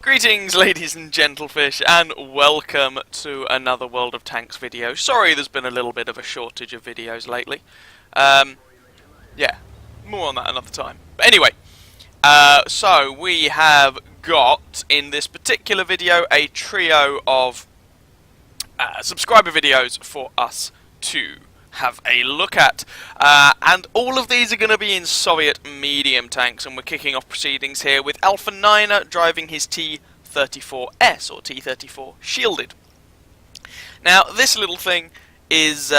Greetings, ladies and gentlefish, and welcome to another World of Tanks video. Sorry there's been a little bit of a shortage of videos lately. Yeah, more on that another time. But anyway, so we have got, in this particular video, a trio of subscriber videos for us to have a look at. And all of these are going to be in Soviet medium tanks, and we're kicking off proceedings here with Alpha 9er driving his T-34S, or T-34 shielded. Now, this little thing is,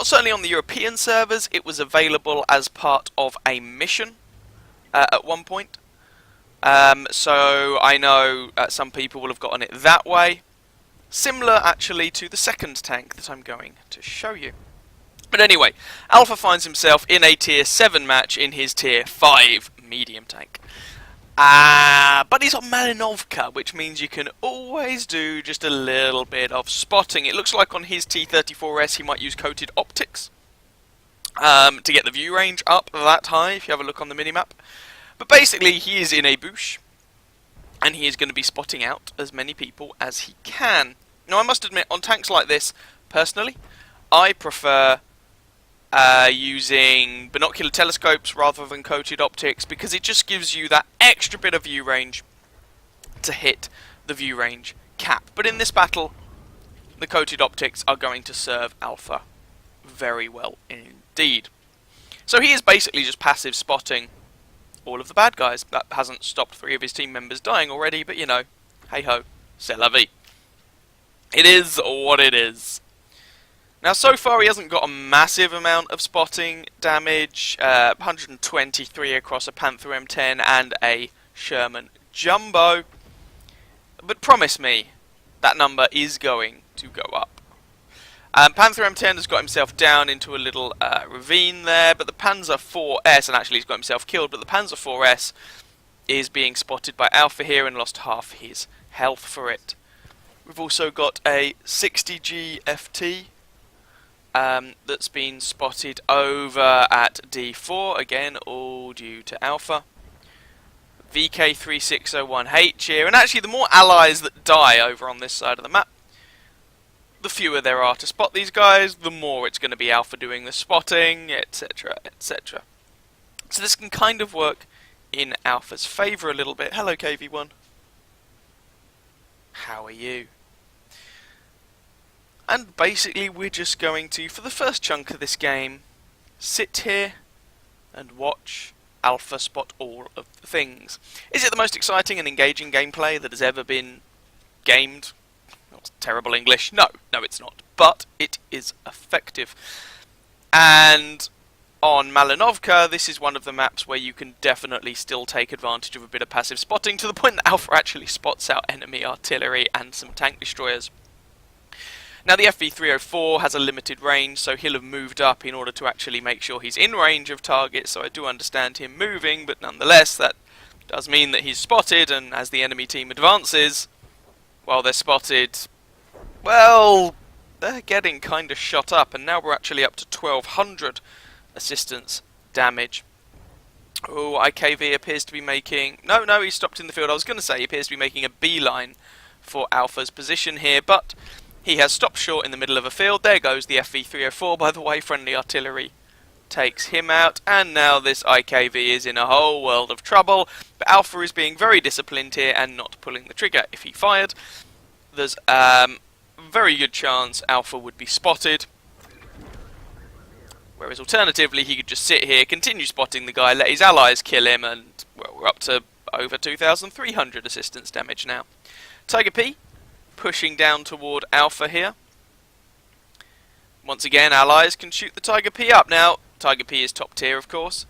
certainly on the European servers, it was available as part of a mission at one point. So I know some people will have gotten it that way. Similar, actually, to the second tank that I'm going to show you. But anyway, Alpha finds himself in a Tier 7 match in his Tier 5 medium tank. But he's on Malinovka, which means you can always do just a little bit of spotting. It looks like on his T-34S he might use coated optics to get the view range up that high, if you have a look on the minimap. But basically, he is in a bush, and he is going to be spotting out as many people as he can. Now, I must admit, on tanks like this, personally, I prefer using binocular telescopes rather than coated optics, because it just gives you that extra bit of view range to hit the view range cap. But in this battle, the coated optics are going to serve Alpha very well indeed. So he is basically just passive spotting all of the bad guys. That hasn't stopped 3 of his team members dying already, but you know, hey ho, c'est la vie. It is what it is. Now, so far he hasn't got a massive amount of spotting damage, 123 across a Panther M10 and a Sherman Jumbo. But promise me, that number is going to go up. Panther M10 has got himself down into a little ravine there, but the Panzer IVS, and actually he's got himself killed, but the Panzer IVS is being spotted by Alpha here and lost half his health for it. We've also got a 60G FT. That's been spotted over at D4, again all due to Alpha. VK3601H here, and actually the more allies that die over on this side of the map, the fewer there are to spot these guys, the more it's going to be Alpha doing the spotting, etc, etc. So this can kind of work in Alpha's favour a little bit. Hello KV1. How are you? And basically we're just going to, for the first chunk of this game, sit here and watch Alpha spot all of the things. Is it the most exciting and engaging gameplay that has ever been gamed? That's terrible English. No, it's not. But it is effective. And on Malinovka, this is one of the maps where you can definitely still take advantage of a bit of passive spotting, to the point that Alpha actually spots out enemy artillery and some tank destroyers. Now, the FV304 has a limited range, so he'll have moved up in order to actually make sure he's in range of targets, so I do understand him moving, but nonetheless, that does mean that he's spotted, and as the enemy team advances, while they're spotted, well, they're getting kind of shot up, and now we're actually up to 1200 assistance damage. Oh, IKV appears to be making... No, he stopped in the field. I was going to say he appears to be making a beeline for Alpha's position here, but he has stopped short in the middle of a field. There goes the FV304, by the way. Friendly artillery takes him out, and now this IKV is in a whole world of trouble. But Alpha is being very disciplined here and not pulling the trigger. If he fired, there's a very good chance Alpha would be spotted. Whereas alternatively, he could just sit here, continue spotting the guy, let his allies kill him, and well, we're up to over 2,300 assistance damage now. Tiger P pushing down toward Alpha here. Once again, allies can shoot the Tiger P up. Now, Tiger P is top tier, of course.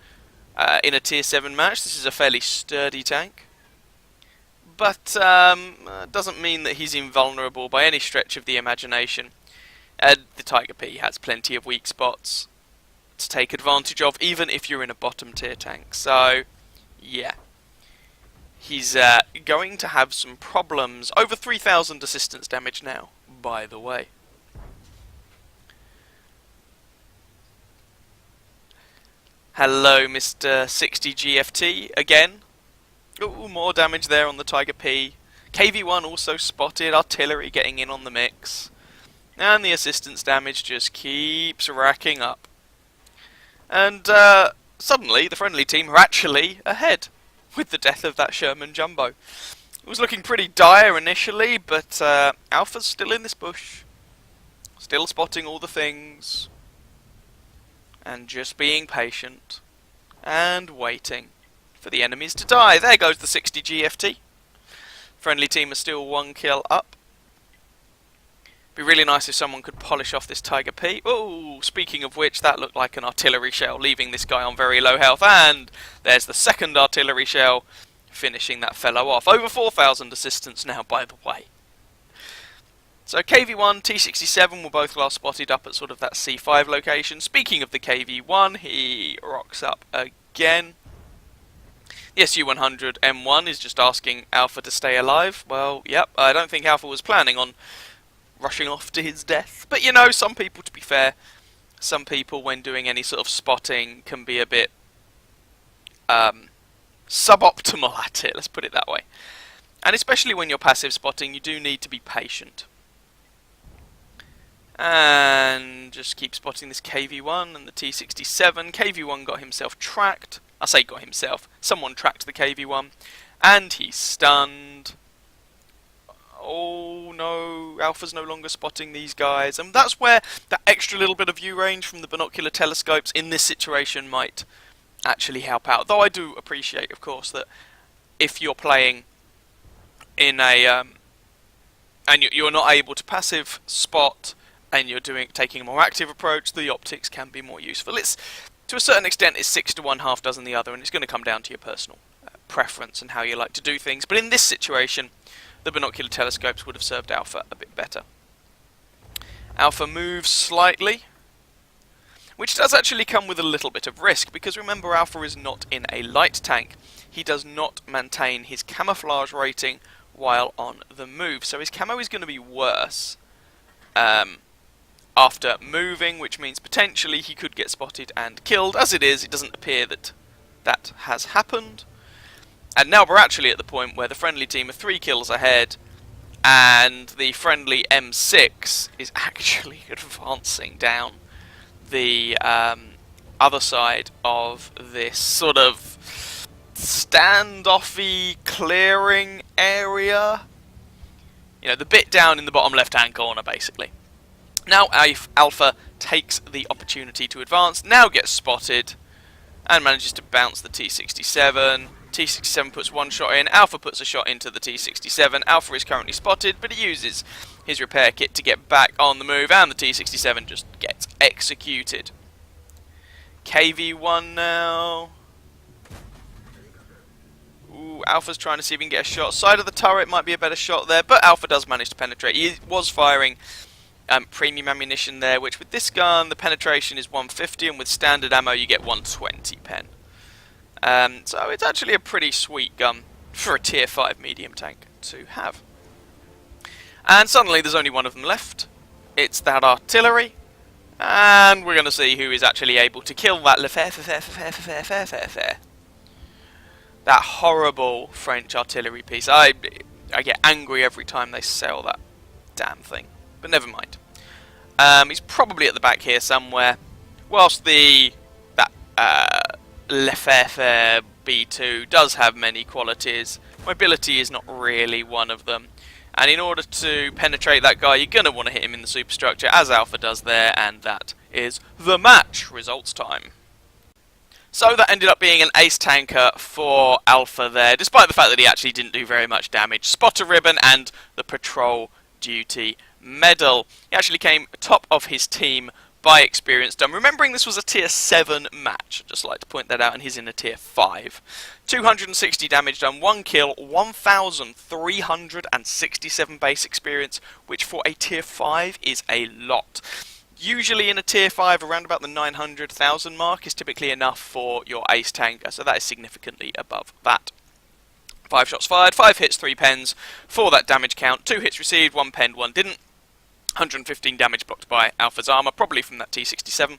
In a Tier 7 match, this is a fairly sturdy tank. But doesn't mean that he's invulnerable by any stretch of the imagination. The Tiger P has plenty of weak spots to take advantage of, even if you're in a bottom tier tank. So, yeah. He's going to have some problems. Over 3,000 assistance damage now, by the way. Hello, Mr. 60 GFT again. Ooh, more damage there on the Tiger P. KV-1 also spotted artillery getting in on the mix. And the assistance damage just keeps racking up. And suddenly the friendly team are actually ahead with the death of that Sherman Jumbo. It was looking pretty dire initially, but Alpha's still in this bush. Still spotting all the things. And just being patient. And waiting for the enemies to die. There goes the 60 GFT. Friendly team is still 1 kill up. Be really nice if someone could polish off this Tiger P. Oh, speaking of which, that looked like an artillery shell, leaving this guy on very low health. And there's the second artillery shell, finishing that fellow off. Over 4,000 assistance now, by the way. So KV-1, T-67 were both last spotted up at sort of that C5 location. Speaking of the KV-1, he rocks up again. The SU-100 M1 is just asking Alpha to stay alive. Well, yep, I don't think Alpha was planning on rushing off to his death. But you know, some people, to be fair, some people when doing any sort of spotting can be a bit suboptimal at it, let's put it that way. And especially when you're passive spotting, you do need to be patient. And just keep spotting this KV-1 and the T-67. KV-1 got himself tracked. I say got himself. Someone tracked the KV-1. And he's stunned. Oh no, Alpha's no longer spotting these guys. And that's where that extra little bit of view range from the binocular telescopes in this situation might actually help out. Though I do appreciate, of course, that if you're playing in a... and you're not able to passive spot, and you're taking a more active approach, the optics can be more useful. It's, to a certain extent, it's 6 to 1, half dozen the other, and it's going to come down to your personal preference and how you like to do things. But in this situation, the binocular telescopes would have served Alpha a bit better. Alpha moves slightly, which does actually come with a little bit of risk, because remember, Alpha is not in a light tank. He does not maintain his camouflage rating while on the move, so his camo is going to be worse after moving, which means potentially he could get spotted and killed. As it is, it doesn't appear that that has happened. And now we're actually at the point where the friendly team are 3 kills ahead, and the friendly M6 is actually advancing down the other side of this sort of standoffy clearing area. You know, the bit down in the bottom left-hand corner, basically. Now Alpha takes the opportunity to advance, now gets spotted, and manages to bounce the T-67. T-67 puts 1 shot in, Alpha puts a shot into the T-67. Alpha is currently spotted, but he uses his repair kit to get back on the move, and the T-67 just gets executed. KV-1 now. Ooh, Alpha's trying to see if he can get a shot. Side of the turret might be a better shot there, but Alpha does manage to penetrate. He was firing premium ammunition there, which with this gun the penetration is 150, and with standard ammo you get 120 pen. So it's actually a pretty sweet gun for a tier 5 medium tank to have. And suddenly there's only one of them left. It's that artillery, and we're going to see who is actually able to kill that that horrible French artillery piece. I get angry every time they sell that damn thing. But never mind. He's probably at the back here somewhere. Whilst that Lefebvre B2 does have many qualities, mobility is not really one of them. And in order to penetrate that guy, you're going to want to hit him in the superstructure, as Alpha does there, and that is the match. Results time. So that ended up being an ace tanker for Alpha there, despite the fact that he actually didn't do very much damage. Spotter ribbon and the patrol duty medal. He actually came top of his team by experience done. Remembering this was a tier 7 match, I'd just like to point that out, and he's in a tier 5. 260 damage done, 1 kill, 1,367 base experience, which for a tier 5 is a lot. Usually in a tier 5, around about the 900,000 mark is typically enough for your ace tanker, so that is significantly above that. 5 shots fired, 5 hits, 3 pens for that damage count. 2 hits received, 1 penned, 1 didn't. 115 damage blocked by Alpha's armor, probably from that T-67.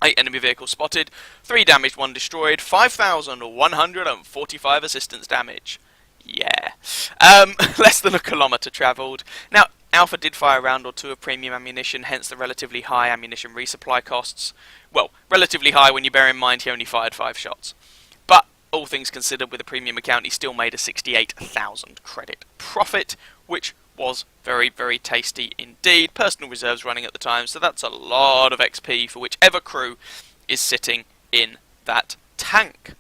8 enemy vehicles spotted, 3 damaged, 1 destroyed, 5,145 assistance damage. Yeah. Less than a kilometre travelled. Now, Alpha did fire a round or two of premium ammunition, hence the relatively high ammunition resupply costs. Well, relatively high when you bear in mind he only fired 5 shots. But, all things considered, with a premium account, he still made a 68,000 credit profit, which was very, very tasty indeed. Personal reserves running at the time, so that's a lot of XP for whichever crew is sitting in that tank.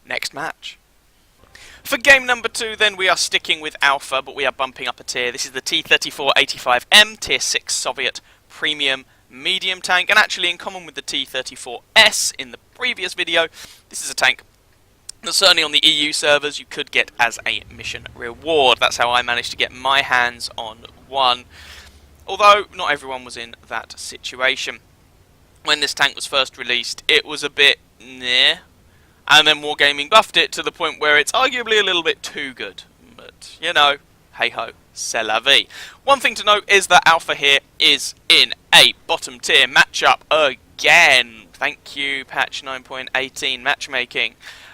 Next match. For game number 2 then, we are sticking with Alpha, but we are bumping up a tier. This is the T-34-85M, Tier 6 Soviet Premium Medium Tank, and actually in common with the T-34S in the previous video, this is a tank that certainly on the EU servers you could get as a mission reward. That's how I managed to get my hands on one, although not everyone was in that situation. When this tank was first released, it was a bit meh. And then Wargaming buffed it to the point where it's arguably a little bit too good. But, you know, hey-ho, c'est la vie. One thing to note is that Alpha here is in a bottom tier matchup again. Thank you, patch 9.18 matchmaking.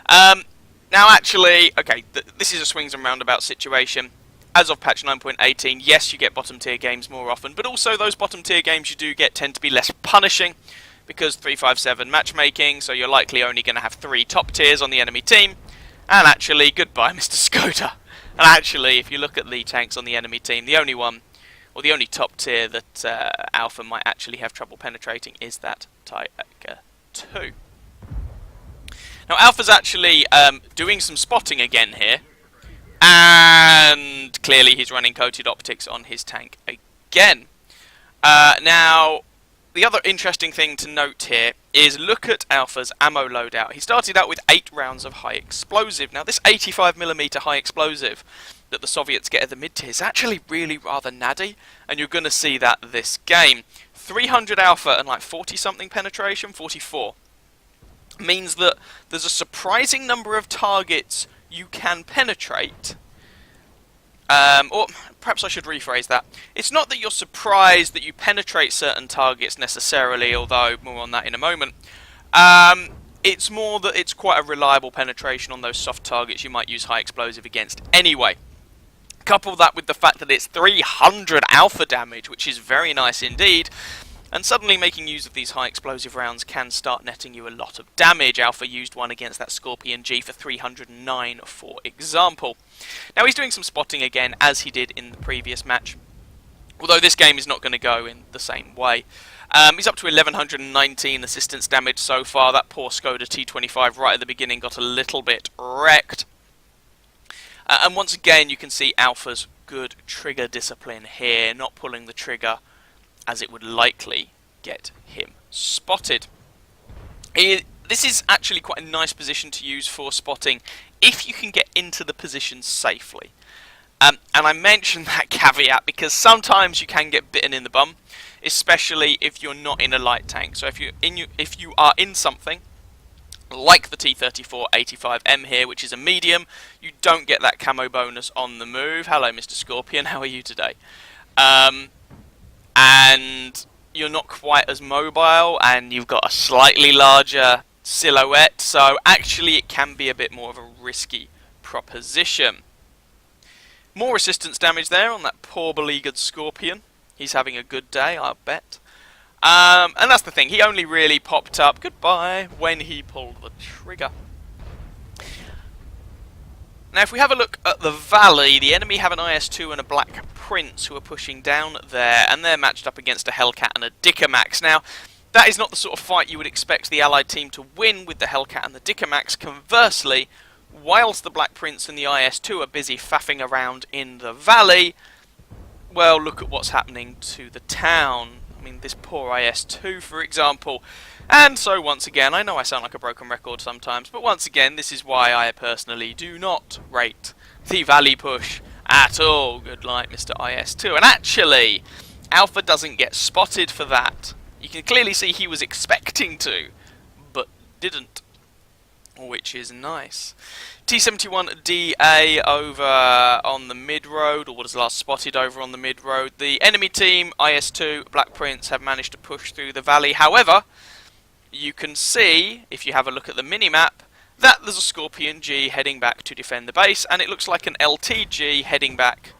Now actually, okay, this is a swings and roundabout situation. As of patch 9.18, yes, you get bottom tier games more often, but also those bottom tier games you do get tend to be less punishing, because 357 matchmaking, so you're likely only going to have 3 top tiers on the enemy team. And actually, goodbye Mr. Skoda. And actually, if you look at the tanks on the enemy team, the only one, or the only top tier that Alpha might actually have trouble penetrating is that Tiger 2. Now Alpha's actually doing some spotting again here, and clearly he's running coated optics on his tank again. Now, the other interesting thing to note here is look at Alpha's ammo loadout. He started out with 8 rounds of high explosive. Now this 85mm high explosive that the Soviets get at the mid-tier is actually really rather naddy, and you're going to see that this game. 300 Alpha and like 40-something penetration, 44, means that there's a surprising number of targets you can penetrate. Or perhaps I should rephrase that. It's not that you're surprised that you penetrate certain targets necessarily, although more on that in a moment. It's more that it's quite a reliable penetration on those soft targets you might use high explosive against anyway. Couple that with the fact that it's 300 Alpha damage, which is very nice indeed, and suddenly making use of these high explosive rounds can start netting you a lot of damage. Alpha used one against that Scorpion G for 309, for example. Now he's doing some spotting again, as he did in the previous match, although this game is not going to go in the same way. He's up to 1119 assistance damage so far. That poor Skoda T25 right at the beginning got a little bit wrecked. And once again you can see Alpha's good trigger discipline here, not pulling the trigger as it would likely get him spotted. This is actually quite a nice position to use for spotting if you can get into the position safely. And I mention that caveat because sometimes you can get bitten in the bum, especially if you're not in a light tank. So if you are in something like the T-34-85M here, which is a medium, you don't get that camo bonus on the move. Hello, Mr. Scorpion, how are you today? And you're not quite as mobile, and you've got a slightly larger silhouette, so actually it can be a bit more of a risky proposition. More resistance damage there on that poor beleaguered Scorpion. He's having a good day, I'll bet. And that's the thing, he only really popped up, goodbye, when he pulled the trigger. Now if we have a look at the valley, the enemy have an IS-2 and a Black Prince who are pushing down there, and they're matched up against a Hellcat and a Dickermax. Now, that is not the sort of fight you would expect the Allied team to win with the Hellcat and the Dickermax. Conversely, whilst the Black Prince and the IS-2 are busy faffing around in the valley, well, look at what's happening to the town. I mean, this poor IS-2, for example. And so, once again, I know I sound like a broken record sometimes, but once again, this is why I personally do not rate the valley push at all. Good night, Mr. IS-2. And actually, Alpha doesn't get spotted for that. You can clearly see he was expecting to, but didn't, which is nice. T-71DA over on the mid-road, or what is last spotted over on the mid-road. The enemy team, IS-2, Black Prince, have managed to push through the valley. However, you can see, if you have a look at the mini-map, that there's a Scorpion G heading back to defend the base, and it looks like an LTG heading back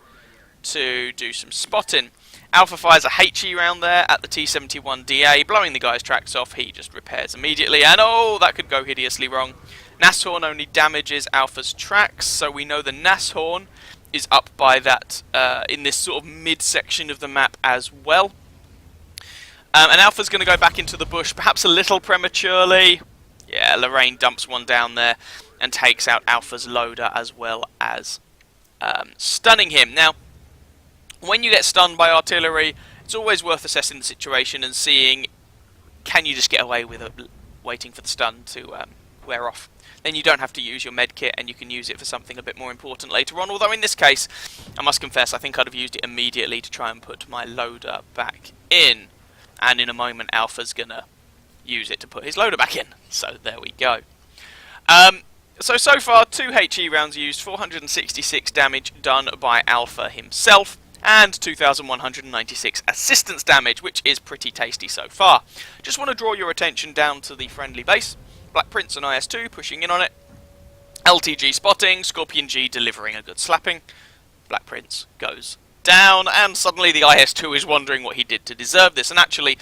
to do some spotting. Alpha fires a HE round there at the T-71DA, blowing the guy's tracks off. He just repairs immediately, and oh, that could go hideously wrong. Nashorn only damages Alpha's tracks, so we know the Nashorn is up by that in this sort of mid-section of the map as well. And Alpha's going to go back into the bush, perhaps a little prematurely. Yeah, Lorraine dumps one down there and takes out Alpha's loader as well as stunning him. Now, when you get stunned by artillery, it's always worth assessing the situation and seeing, can you just get away with it, waiting for the stun to wear off. Then you don't have to use your med kit, and you can use it for something a bit more important later on. Although in this case, I must confess, I think I'd have used it immediately to try and put my loader back in. And in a moment, Alpha's going to use it to put his loader back in. So there we go. So far, 2 HE rounds used, 466 damage done by Alpha himself, and 2,196 assistance damage, which is pretty tasty so far. Just want to draw your attention down to the friendly base. Black Prince and IS-2 pushing in on it. LTG spotting, Scorpion G delivering a good slapping. Black Prince goes down, and suddenly the IS-2 is wondering what he did to deserve this. And actually,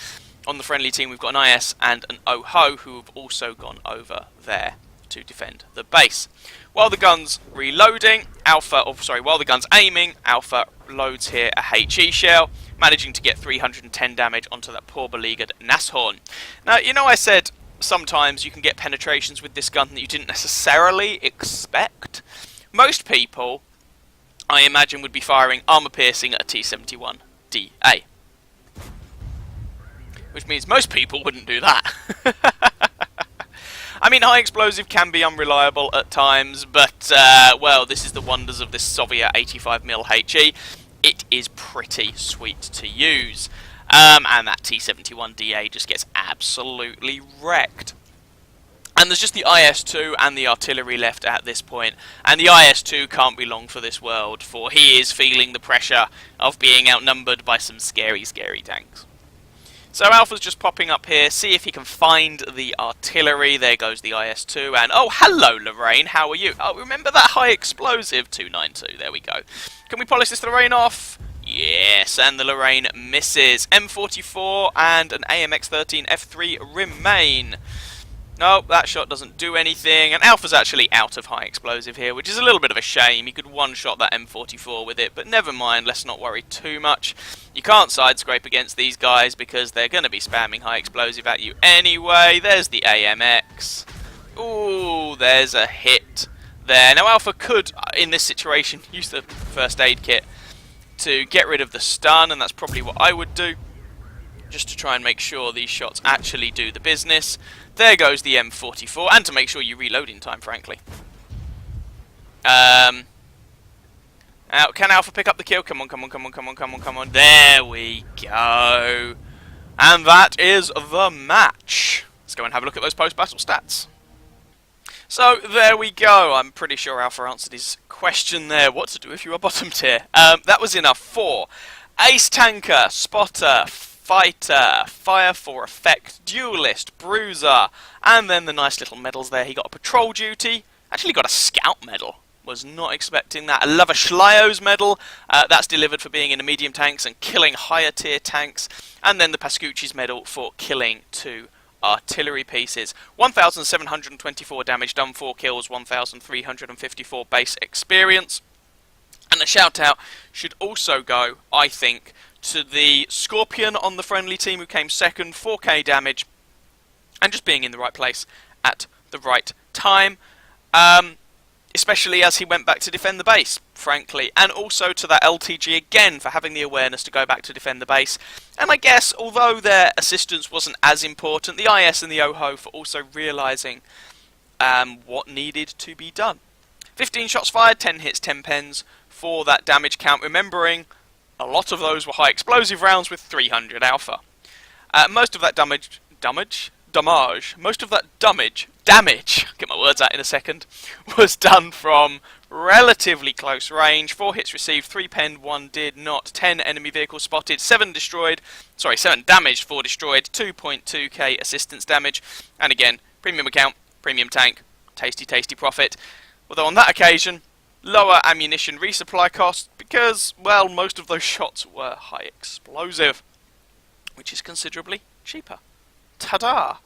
on the friendly team, we've got an IS and an OHO who have also gone over there to defend the base. While the gun's reloading, while the gun's aiming, Alpha loads here a HE shell, managing to get 310 damage onto that poor beleaguered Nashorn. Now, you know I said sometimes you can get penetrations with this gun that you didn't necessarily expect. Most people, I imagine, would be firing armor-piercing at a T-71DA. Which means most people wouldn't do that. I mean, high explosive can be unreliable at times, but, well, this is the wonders of this Soviet 85mm HE. It is pretty sweet to use. And that T-71DA just gets absolutely wrecked. And there's just the IS-2 and the artillery left at this point. And the IS-2 can't be long for this world, for he is feeling the pressure of being outnumbered by some scary, scary tanks. So Alpha's just popping up here, see if he can find the artillery. There goes the IS-2, and oh, hello Lorraine, how are you? Oh, remember that high explosive? 292, there we go. Can we polish this Lorraine off? Yes, and the Lorraine misses. M44 and an AMX-13 F3 remain. No, that shot doesn't do anything, and Alpha's actually out of high explosive here, which is a little bit of a shame. He could one-shot that M44 with it, but never mind, let's not worry too much. You can't side-scrape against these guys because they're going to be spamming high explosive at you anyway. There's the AMX. Ooh, there's a hit there. Now Alpha could, in this situation, use the first aid kit to get rid of the stun, and that's probably what I would do, just to try and make sure these shots actually do the business. There goes the M44, and to make sure you reload in time, frankly. Can Alpha pick up the kill? Come on, come on, come on, come on, come on, come on. There we go. And that is the match. Let's go and have a look at those post-battle stats. So, there we go. I'm pretty sure Alpha answered his question there. What to do if you are bottom tier? That was enough for Ace Tanker, Spotter, Fighter, Fire for Effect, Duelist, Bruiser, and then the nice little medals there. He got a Patrol Duty, actually got a Scout medal. Was not expecting that. I love a Schleio's medal. That's delivered for being in the medium tanks and killing higher tier tanks. And then the Pascucci's medal for killing 2 artillery pieces. 1,724 damage done, 4 kills, 1,354 base experience. And a shout out should also go, I think, to the Scorpion on the friendly team who came second, 4k damage, and just being in the right place at the right time. Especially as he went back to defend the base, frankly. And also to that LTG again for having the awareness to go back to defend the base. And I guess, although their assistance wasn't as important, the IS and the OHO for also realising what needed to be done. 15 shots fired, 10 hits, 10 pens for that damage count. Remembering, a lot of those were high explosive rounds with 300 alpha. Most of that damage, get my words out in a second, was done from relatively close range. 4 hits received, 3 penned, 1 did not. 10 enemy vehicles spotted, 7 damaged, 4 destroyed, 2.2k assistance damage. And again, premium account, premium tank, tasty, tasty profit. Although on that occasion, lower ammunition resupply costs because, well, most of those shots were high explosive, which is considerably cheaper. Ta-da!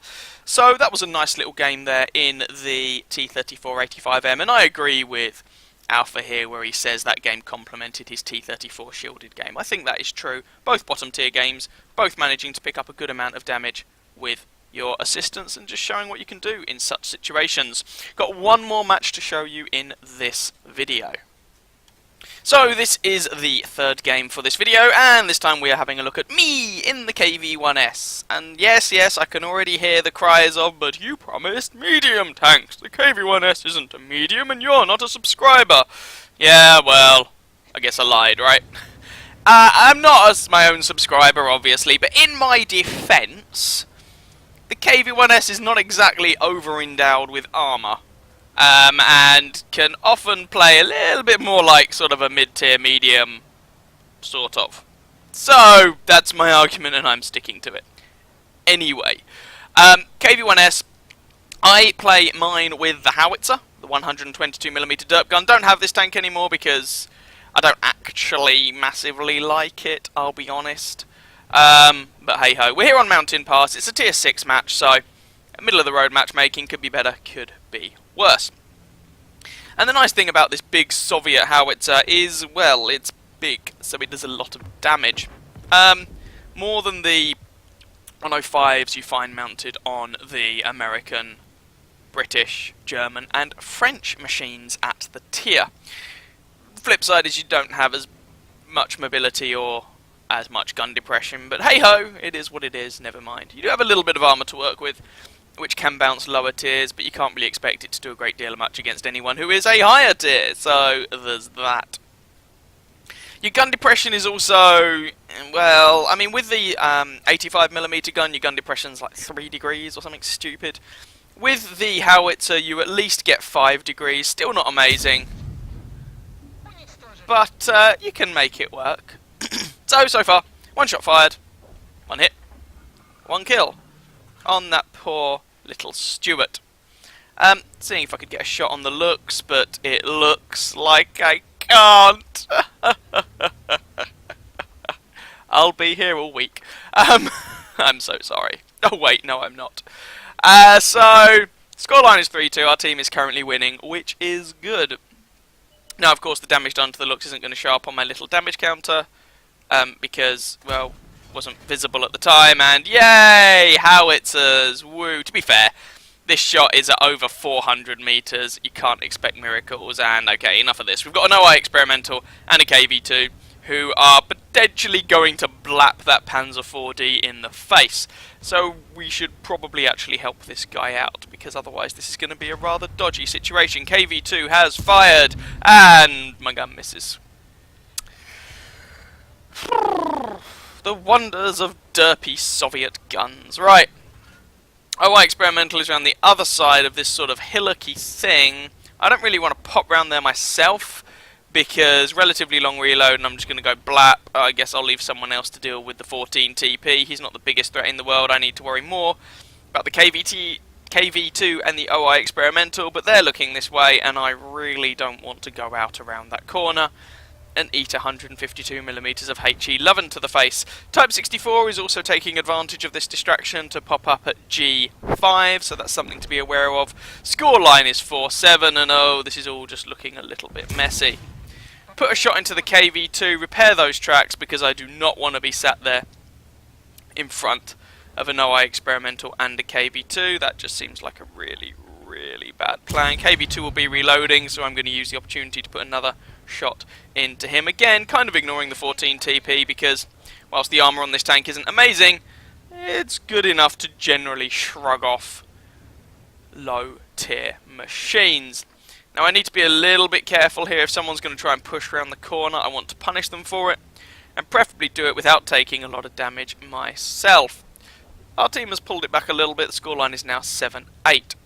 So that was a nice little game there in the T-34-85M, and I agree with Alpha here where he says that game complemented his T-34 shielded game. I think that is true. Both bottom tier games, both managing to pick up a good amount of damage with your assistance and just showing what you can do in such situations. Got one more match to show you in this video. So this is the third game for this video, and this time we are having a look at me in the KV-1S. And yes, I can already hear the cries of, but you promised medium tanks. The KV-1S isn't a medium and you're not a subscriber. Yeah, well, I guess I lied, right? I'm not my own subscriber, obviously, but in my defense, the KV-1S is not exactly over-endowed with armor. And can often play a little bit more like sort of a mid-tier medium, sort of. So, that's my argument and I'm sticking to it. Anyway, KV-1S, I play mine with the howitzer, the 122mm derp gun. Don't have this tank anymore because I don't actually massively like it, I'll be honest. But hey ho, we're here on Mountain Pass, it's a tier 6 match, so middle of the road matchmaking could be better, could be worse. And the nice thing about this big Soviet howitzer is, well, it's big, so it does a lot of damage. More than the 105s you find mounted on the American, British, German and French machines at the tier. The flip side is you don't have as much mobility or as much gun depression, but hey ho, it is what it is, never mind. You do have a little bit of armour to work with, which can bounce lower tiers, but you can't really expect it to do a great deal of much against anyone who is a higher tier, so there's that. Your gun depression is also, well, I mean, with the 85mm gun, your gun depression's like 3 degrees or something stupid. With the howitzer, you at least get 5 degrees, still not amazing, but you can make it work. So far, 1 shot fired, 1 hit, 1 kill on that poor little Stuart. Seeing if I could get a shot on the looks, but it looks like I can't. I'll be here all week. I'm so sorry. Oh wait, no I'm not. So, scoreline is 3-2, our team is currently winning, which is good. Now of course the damage done to the looks isn't going to show up on my little damage counter, because, well, wasn't visible at the time, and yay, howitzers, woo. To be fair, this shot is at over 400 meters, you can't expect miracles, and okay, enough of this. We've got an OI experimental and a KV2 who are potentially going to blap that Panzer 4D in the face, so we should probably actually help this guy out, because otherwise this is going to be a rather dodgy situation. KV2 has fired, and my gun misses. The wonders of derpy Soviet guns. Right. OI experimental is around the other side of this sort of hillocky thing. I don't really want to pop round there myself because relatively long reload and I'm just going to go blap. I guess I'll leave someone else to deal with the 14 TP. He's not the biggest threat in the world. I need to worry more about the KV2 and the OI experimental, but they're looking this way and I really don't want to go out around that corner and eat 152mm of HE11 to the face. Type 64 is also taking advantage of this distraction to pop up at G5, so that's something to be aware of. Scoreline is 4-7, and oh, this is all just looking a little bit messy. Put a shot into the KV2, repair those tracks, because I do not want to be sat there in front of an OI experimental and a KV2. That just seems like a really bad plan. KV2 will be reloading, so I'm going to use the opportunity to put another shot into him. Again, kind of ignoring the 14 TP because whilst the armour on this tank isn't amazing, it's good enough to generally shrug off low tier machines. Now I need to be a little bit careful here. If someone's going to try and push around the corner, I want to punish them for it and preferably do it without taking a lot of damage myself. Our team has pulled it back a little bit. The scoreline is now 7-8.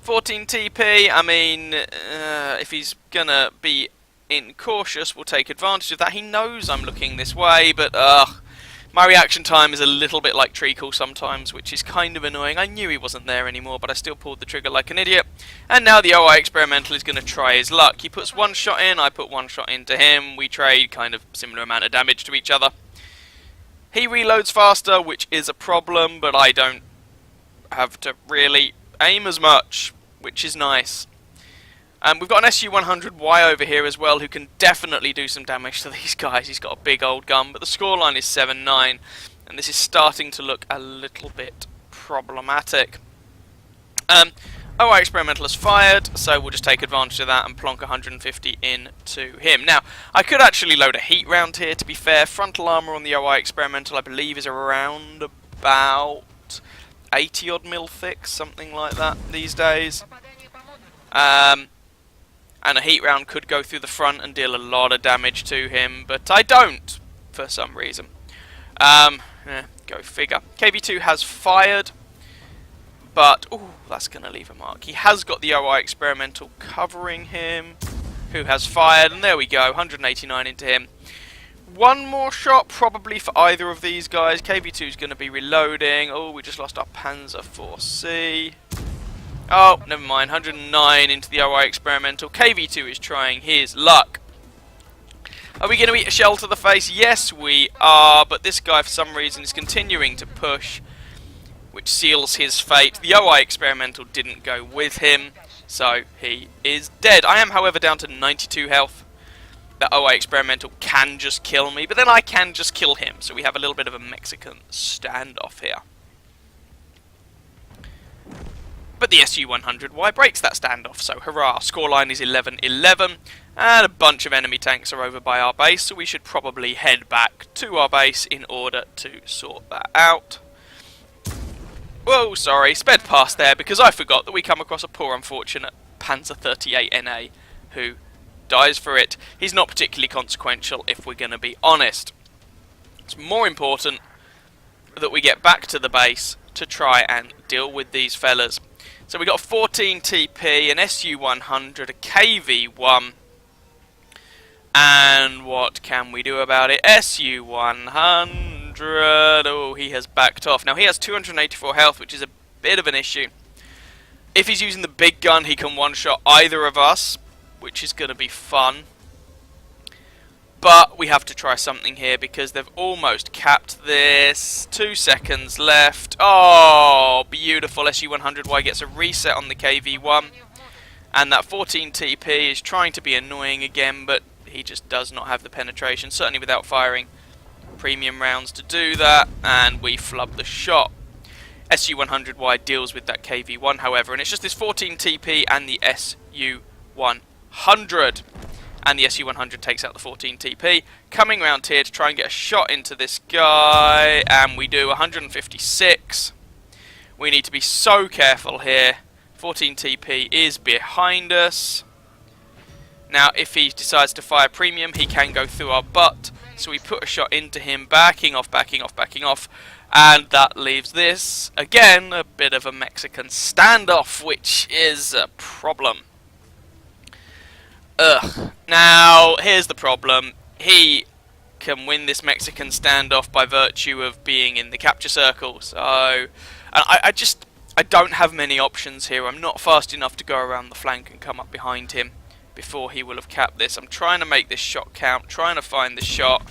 14 TP, I mean, if he's gonna be incautious, we'll take advantage of that. He knows I'm looking this way, but My reaction time is a little bit like treacle sometimes, which is kind of annoying. I knew he wasn't there anymore, but I still pulled the trigger like an idiot. And now the OI Experimental is going to try his luck. He puts one shot in, I put one shot into him. We trade kind of similar amount of damage to each other. He reloads faster, which is a problem, but I don't have to really aim as much, which is nice. We've got an SU-100Y over here as well, who can definitely do some damage to these guys. He's got a big old gun, but the scoreline is 7-9, and this is starting to look a little bit problematic. OI Experimental has fired, so we'll just take advantage of that and plonk 150 into him. Now, I could actually load a heat round here, to be fair. Frontal armour on the OI Experimental, I believe, is around about 80 odd mil thick, something like that these days. And a heat round could go through the front and deal a lot of damage to him, but I don't, for some reason. Go figure. KV2 has fired, but, ooh, that's going to leave a mark. He has got the OI Experimental covering him, who has fired, and there we go, 189 into him. One more shot, probably for either of these guys. KV2 is going to be reloading. Oh, we just lost our Panzer 4C. Oh, never mind, 109 into the OI Experimental. KV2 is trying his luck. Are we going to eat a shell to the face? Yes, we are, but this guy for some reason is continuing to push, which seals his fate. The OI Experimental didn't go with him, so he is dead. I am, however, down to 92 health. The OI Experimental can just kill me, but then I can just kill him, so we have a little bit of a Mexican standoff here. But the SU-100Y breaks that standoff, so hurrah. Scoreline is 11-11, and a bunch of enemy tanks are over by our base, so we should probably head back to our base in order to sort that out. Whoa, sorry, sped past there because I forgot that we come across a poor unfortunate Panzer 38NA who dies for it. He's not particularly consequential if we're going to be honest. It's more important that we get back to the base to try and deal with these fellas. So we got 14 TP, an SU-100, a KV-1, and what can we do about it? SU-100, oh, he has backed off. Now he has 284 health, which is a bit of an issue. If he's using the big gun, he can one-shot either of us, which is going to be fun. But we have to try something here because they've almost capped this. 2 seconds left. Oh, beautiful. SU-100Y gets a reset on the KV-1. And that 14 TP is trying to be annoying again, but he just does not have the penetration, certainly without firing premium rounds to do that. And we flub the shot. SU-100Y deals with that KV-1, however, and it's just this 14 TP and the SU-100. And the SU-100 takes out the 14 TP. Coming round here to try and get a shot into this guy. And we do 156. We need to be so careful here. 14 TP is behind us. Now, if he decides to fire premium, he can go through our butt. So we put a shot into him, backing off, backing off, backing off. And that leaves this, again, a bit of a Mexican standoff, which is a problem. Now, here's the problem. He can win this Mexican standoff by virtue of being in the capture circle. So, I don't have many options here. I'm not fast enough to go around the flank and come up behind him before he will have capped this. I'm trying to make this shot count, trying to find the shot.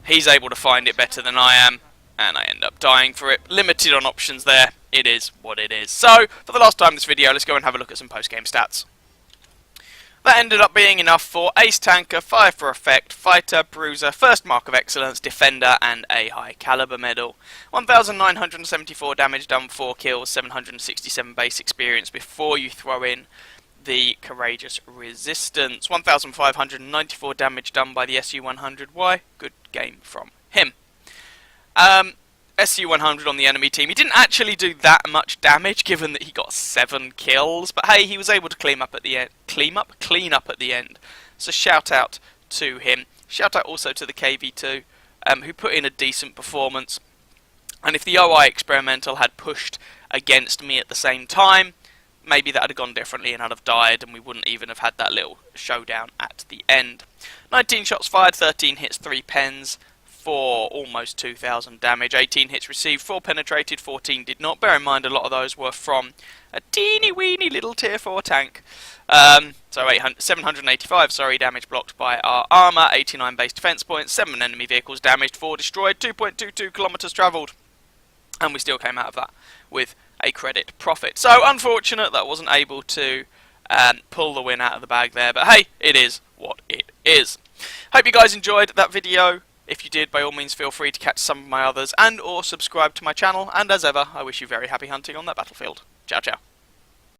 He's able to find it better than I am, and I end up dying for it. Limited on options there. It is what it is. So, for the last time in this video, let's go and have a look at some post-game stats. That ended up being enough for Ace Tanker, Fire for Effect, Fighter, Bruiser, First Mark of Excellence, Defender, and a High Caliber Medal. 1,974 damage done, 4 kills, 767 base experience before you throw in the Courageous Resistance. 1,594 damage done by the SU-100Y. Good game from him. SU-100 on the enemy team. He didn't actually do that much damage, given that he got 7 kills. But hey, he was able to clean up at the end. Clean up at the end. So shout out to him. Shout out also to the KV2, who put in a decent performance. And if the OI Experimental had pushed against me at the same time, maybe that would have gone differently and I'd have died, and we wouldn't even have had that little showdown at the end. 19 shots fired, 13 hits, 3 pens. for almost 2,000 damage. 18 hits received, 4 penetrated, 14 did not. Bear in mind a lot of those were from a teeny weeny little tier 4 tank. So 785 damage blocked by our armour, 89 base defence points, 7 enemy vehicles damaged, 4 destroyed, 2.22 kilometres travelled. And we still came out of that with a credit profit. So unfortunate that I wasn't able to pull the win out of the bag there, but hey, it is what it is. Hope you guys enjoyed that video. If you did, by all means feel free to catch some of my others and or subscribe to my channel, and as ever, I wish you very happy hunting on that battlefield. Ciao ciao.